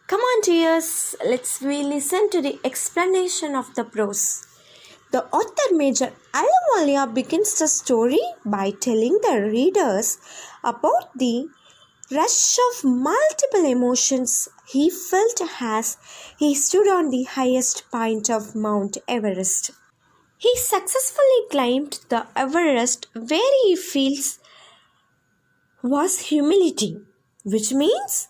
Come on, dears, we listen to the explanation of the prose. The author Major Alamolia begins the story by telling the readers about the rush of multiple emotions he felt as he stood on the highest point of Mount Everest. He successfully climbed the Everest where he feels was humility, which means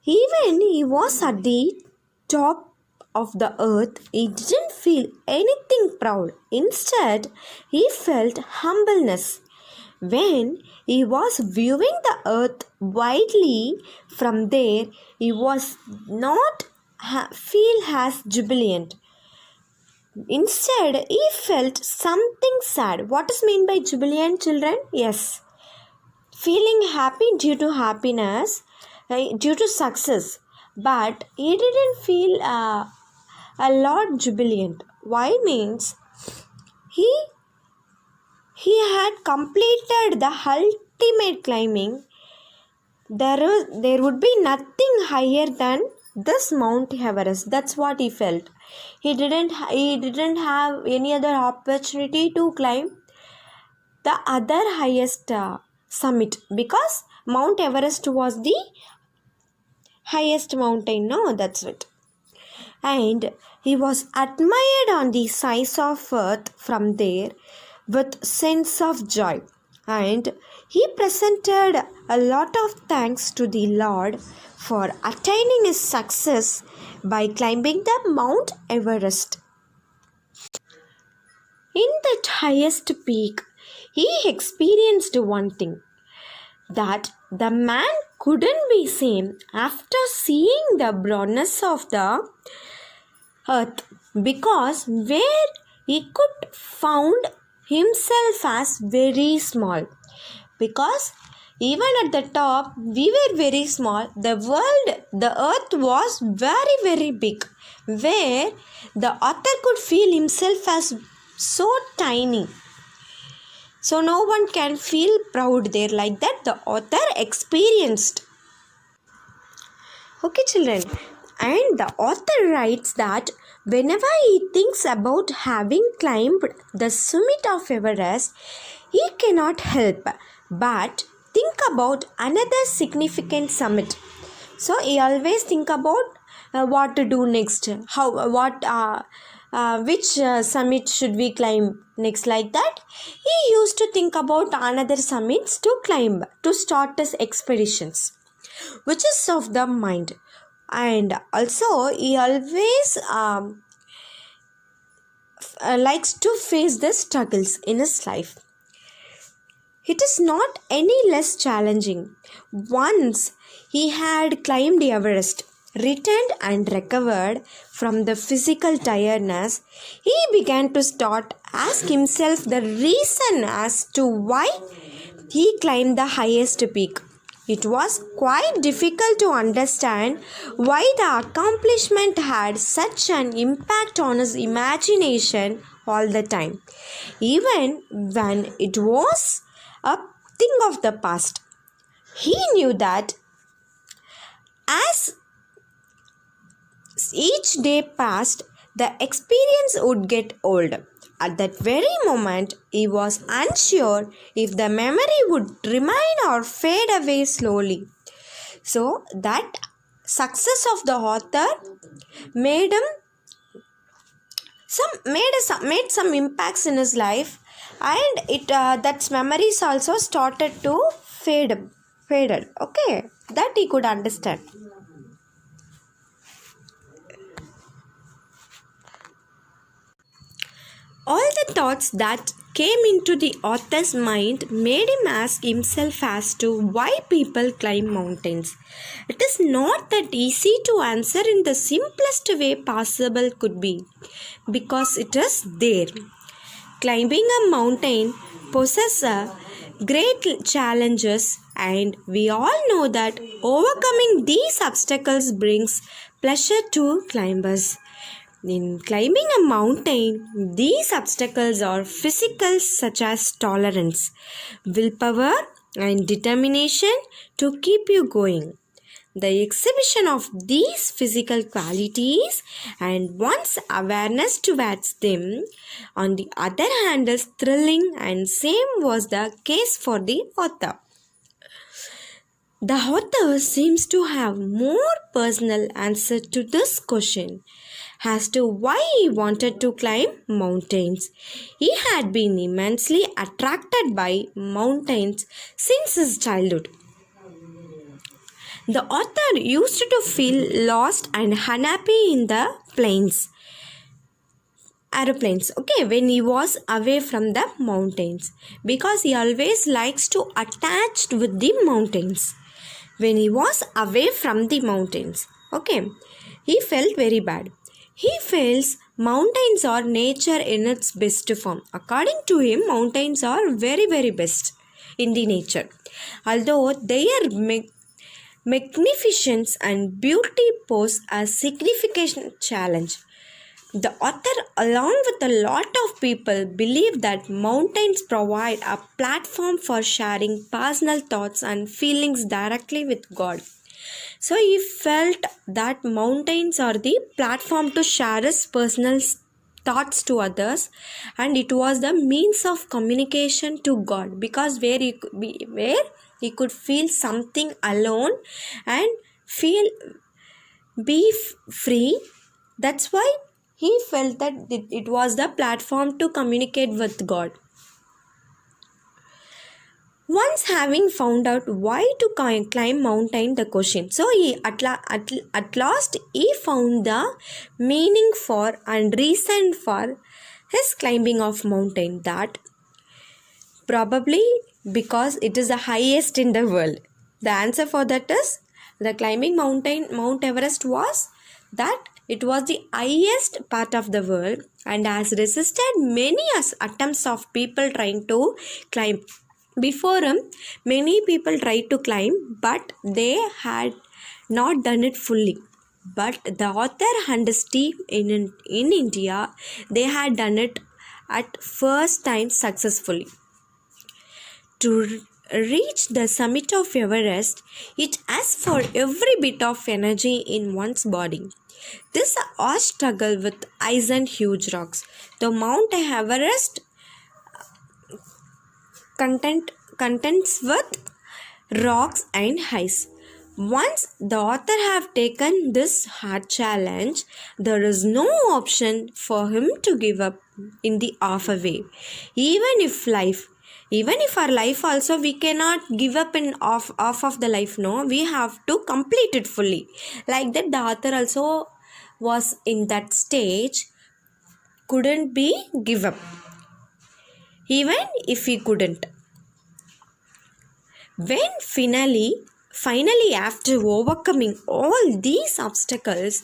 even he was at the top of the earth, he didn't feel anything proud. Instead, he felt humbleness. When he was viewing the earth widely from there, he was not feel as jubilant. Instead, he felt something sad. What is meant by jubilant, children? Yes, feeling happy due to happiness, due to success, but he didn't feel a lot jubilant. Why means he he had completed the ultimate climbing. There would be nothing higher than this Mount Everest. That's what he felt. He didn't have any other opportunity to climb the other highest summit, because Mount Everest was the highest mountain. No, that's it. And he was admired on the size of earth from there with sense of joy. And he presented a lot of thanks to the Lord for attaining his success by climbing the Mount Everest. In that highest peak, he experienced one thing, that the man couldn't be seen after seeing the broadness of the earth, because where he could found himself as very small, because even at the top we were very small. The earth was very very big, where the author could feel himself as so tiny. So no one can feel proud there, like that the author experienced. Okay, children. And the author writes that whenever he thinks about having climbed the summit of Everest, he cannot help but think about another significant summit. So he always think about what to do next, which summit should we climb next, like that. He used to think about another summits to climb to start his expeditions, which is of the mind. And also he always likes to face the struggles in his life. It is not any less challenging. Once he had climbed Everest, returned and recovered from the physical tiredness, he began to ask himself the reason as to why he climbed the highest peak. It was quite difficult to understand why the accomplishment had such an impact on his imagination all the time, even when it was a thing of the past. He knew that as each day passed, the experience would get old. At that very moment, he was unsure if the memory would remain or fade away slowly. So, that success of the author made some impacts in his life, and that memories also started to faded. Okay, that he could understand. All the thoughts that came into the author's mind made him ask himself as to why people climb mountains. It is not that easy to answer in the simplest way possible could be, because it is there. Climbing a mountain possesses great challenges, and we all know that overcoming these obstacles brings pleasure to climbers. In climbing a mountain, these obstacles are physical, such as tolerance, willpower, and determination to keep you going. the exhibition of these physical qualities and one's awareness towards them, on the other hand, is thrilling, and same was the case for the author. The author seems to have more personal answer to this question as to why he wanted to climb mountains. He had been immensely attracted by mountains since his childhood. The author used to feel lost and unhappy in the aeroplanes, when he was away from the mountains, because he always likes to attached with the mountains. When he was away from the mountains, he felt very bad. He feels mountains are nature in its best form. According to him, mountains are very, very best in the nature. Although their magnificence and beauty pose a significant challenge. The author, along with a lot of people, believe that mountains provide a platform for sharing personal thoughts and feelings directly with God. So he felt that mountains are the platform to share his personal thoughts to others, and it was the means of communication to God, because where he could feel something alone and be free. That's why he felt that it was the platform to communicate with God. Once having found out why to climb mountain, the question, so he at last he found the meaning for and reason for his climbing of mountain, that probably because it is the highest in the world. The answer for that is, the climbing mountain Mount Everest was that it was the highest part of the world and has resisted many attempts of people trying to climb. Before him, many people tried to climb, but they had not done it fully. But the author and his team in India, they had done it at first time successfully. To reach the summit of Everest, it asks for every bit of energy in one's body. This arch struggle with ice and huge rocks. The Mount Everest contents with rocks and ice. Once the author have taken this hard challenge, there is no option for him to give up in the halfway. Even if our life also, we cannot give up in off of the life. No, we have to complete it fully. Like that, the author also was in that stage, couldn't be give up. Even if he couldn't. When finally after overcoming all these obstacles,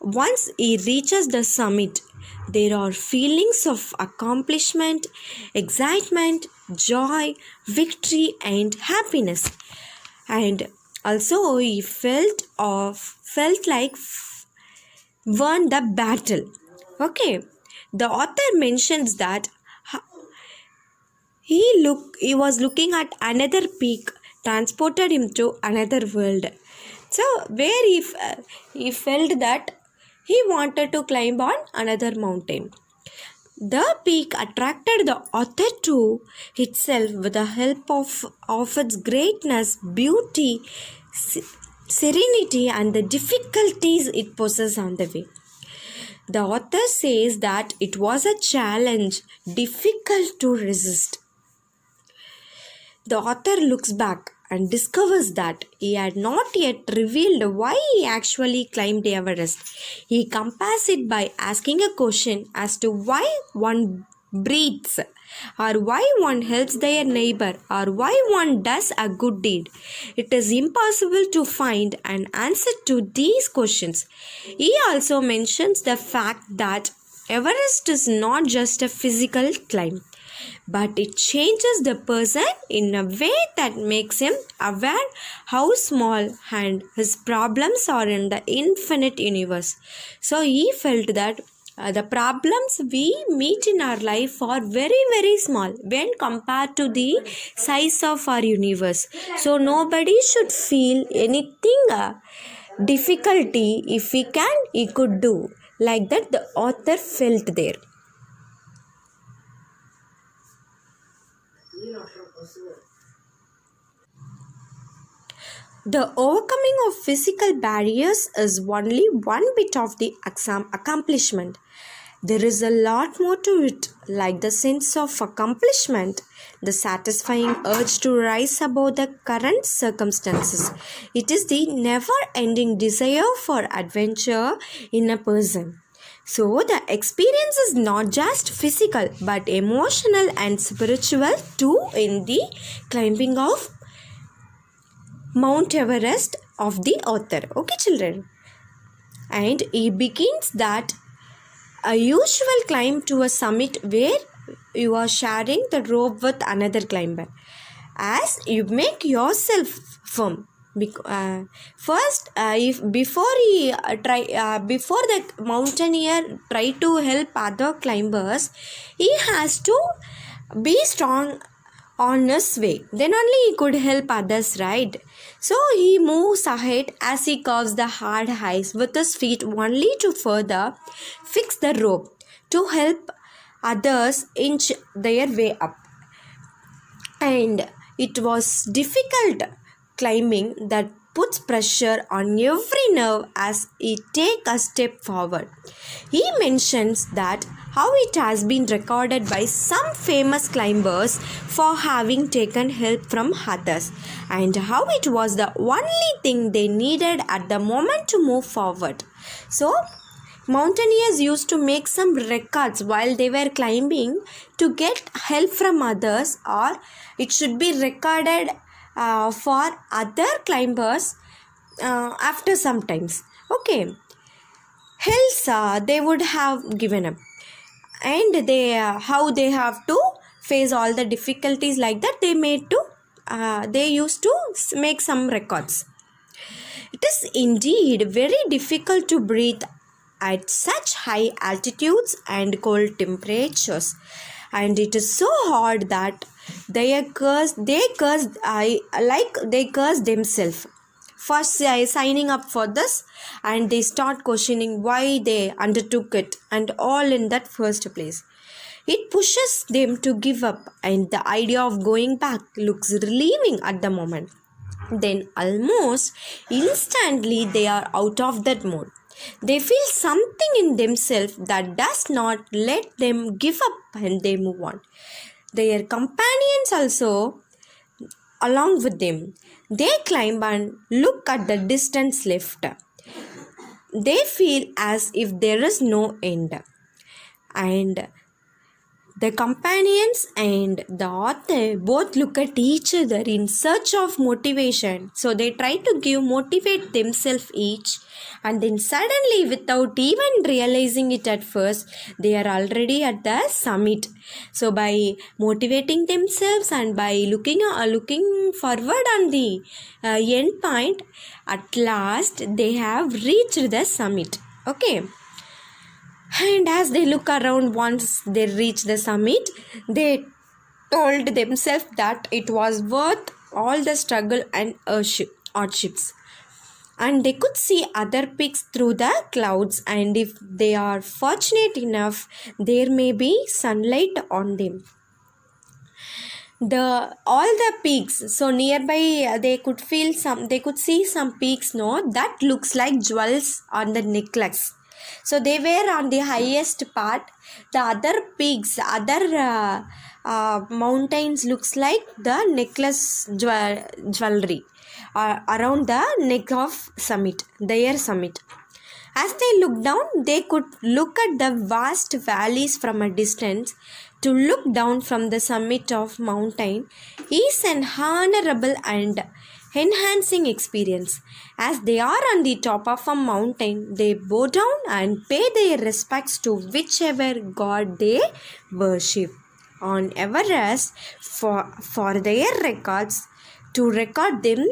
once he reaches the summit, there are feelings of accomplishment, excitement, joy, victory and happiness. And also he felt like won the battle. The author mentions that he was looking at another peak, transported him to another world. So where he felt that he wanted to climb on another mountain. The peak attracted the author to itself with the help of its greatness, beauty, serenity and the difficulties it possesses on the way. The author says that it was a challenge difficult to resist. The author looks back and discovers that he had not yet revealed why he actually climbed Everest. He compares it by asking a question as to why one breathes, or why one helps their neighbor, or why one does a good deed. It is impossible to find an answer to these questions. He also mentions the fact that Everest is not just a physical climb, but it changes the person in a way that makes him aware how small and his problems are in the infinite universe. So he felt that The problems we meet in our life are very very small when compared to the size of our universe. So nobody should feel anything difficulty. If he can, he could do like that. The author felt there. The overcoming of physical barriers is only one bit of the accomplishment. There is a lot more to it, like the sense of accomplishment, the satisfying urge to rise above the current circumstances. It is the never ending desire for adventure in a person. So, the experience is not just physical but emotional and spiritual too in the climbing of Mount Everest of the author. Okay, children. And he begins that a usual climb to a summit where you are sharing the rope with another climber. As you make yourself firm. First, before the mountaineer try to help other climbers, he has to be strong on his way. Then only he could help others, right? So he moves ahead as he curves the hard ice with his feet only to further fix the rope to help others inch their way up. And it was difficult climbing that puts pressure on every nerve as he takes a step forward. He mentions that how it has been recorded by some famous climbers for having taken help from others, and how it was the only thing they needed at the moment to move forward. So, mountaineers used to make some records while they were climbing to get help from others, or it should be recorded for other climbers after some times. Okay, else they would have given up, and they how they have to face all the difficulties like that. They used to make some records. It is indeed very difficult to breathe at such high altitudes and cold temperatures, and it is so hard that they curse themselves for signing up for this, and they start questioning why they undertook it and all in that first place. It pushes them to give up, and the idea of going back looks relieving at the moment. Then almost instantly they are out of that mode. They feel something in themselves that does not let them give up, and they move on. Their companions also along with them. They climb and look at the distance left. They feel as if there is no end. And the companions and the author both look at each other in search of motivation. So they try to motivate themselves each, and then suddenly, without even realizing it at first, they are already at the summit. So by motivating themselves and by looking forward on the end point, at last they have reached the summit. Okay. And as they look around once they reach the summit, they told themselves that it was worth all the struggle and hardships. And they could see other peaks through the clouds, and if they are fortunate enough, there may be sunlight on them. All the peaks, so nearby they could see some peaks, that looks like jewels on the necklace. So they were on the highest part. The other peaks, other mountains looks like the necklace jewelry around the neck of their summit. As they looked down, they could look at the vast valleys from a distance. To look down from the summit of mountain is an honorable and enhancing experience. As they are on the top of a mountain, they bow down and pay their respects to whichever god they worship. On Everest, for their records, to record them,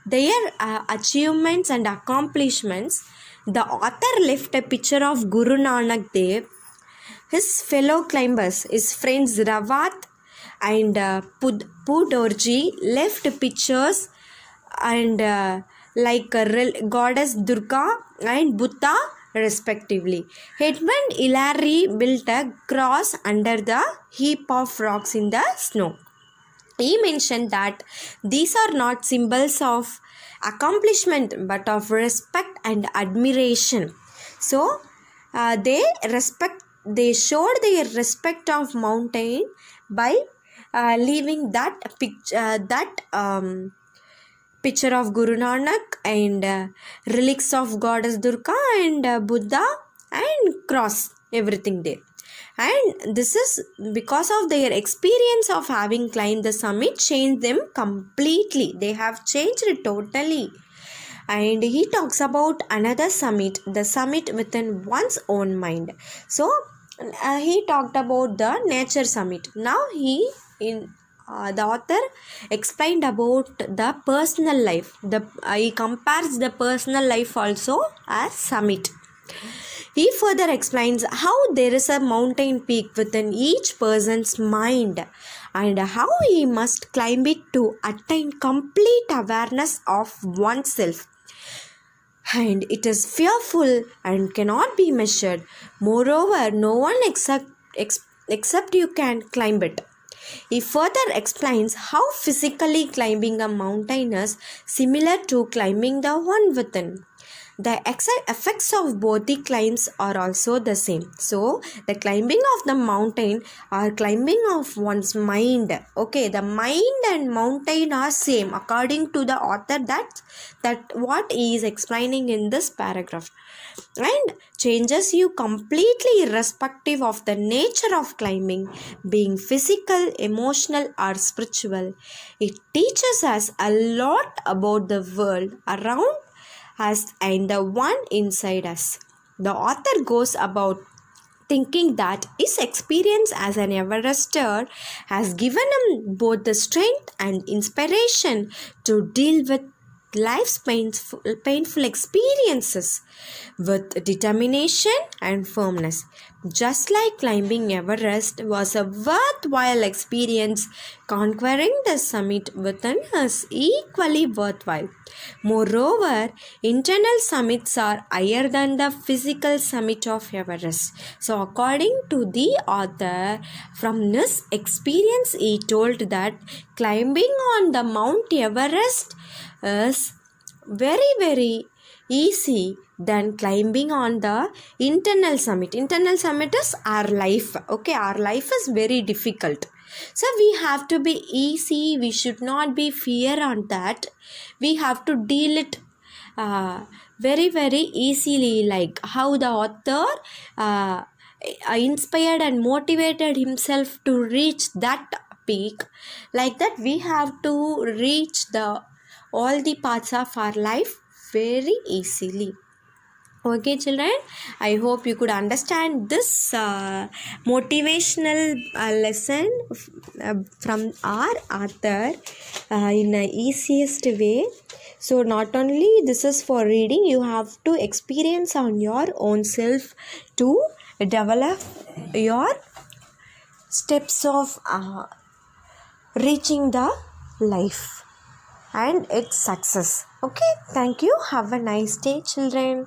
their achievements and accomplishments, The author left a picture of Guru Nanak Dev, his fellow climbers, his friends Rawat and Pudorji left pictures and goddess Durga and Buddha respectively. Edmund Hillary built a cross under the heap of rocks in the snow. He mentioned that these are not symbols of accomplishment but of respect and admiration. So they showed their respect of mountain by leaving that picture of Guru Nanak and relics of goddess Durga and Buddha and cross, everything there. And this is because of their experience of having climbed the summit changed them completely. They have changed totally. And he talks about another summit, the summit within one's own mind. So he talked about the nature summit. Now the author explained about the personal life. He compares the personal life also as summit. He further explains how there is a mountain peak within each person's mind and how he must climb it to attain complete awareness of oneself. And it is fearful and cannot be measured. Moreover, no one except you can climb it. He further explains how physically climbing a mountain is similar to climbing the one within. The effects of both the climbs are also the same. So, the climbing of the mountain or climbing of one's mind. Okay, the mind and mountain are same according to the author. That what he is explaining in this paragraph. And changes you completely irrespective of the nature of climbing, being physical, emotional or spiritual. It teaches us a lot about the world around us and the one inside us. The author goes about thinking that his experience as an Everester has given him both the strength and inspiration to deal with life's painful experiences with determination and firmness. Just like climbing Everest was a worthwhile experience, conquering the summit within is equally worthwhile. Moreover, internal summits are higher than the physical summit of Everest. So, according to the author, from this experience, he told that climbing on the Mount Everest is very easy than climbing on the internal summit. Internal summit is our life. Okay, our life is very difficult. So we have to be easy. We should not be fear on that. We have to deal it very easily, like how the author inspired and motivated himself to reach that peak. Like that, we have to reach all the parts of our life very easily. Okay, children, I hope you could understand this motivational lesson from our author in the easiest way. So not only this is for reading, you have to experience on your own self to develop your steps of reaching the life and its success. Okay, thank you. Have a nice day, children.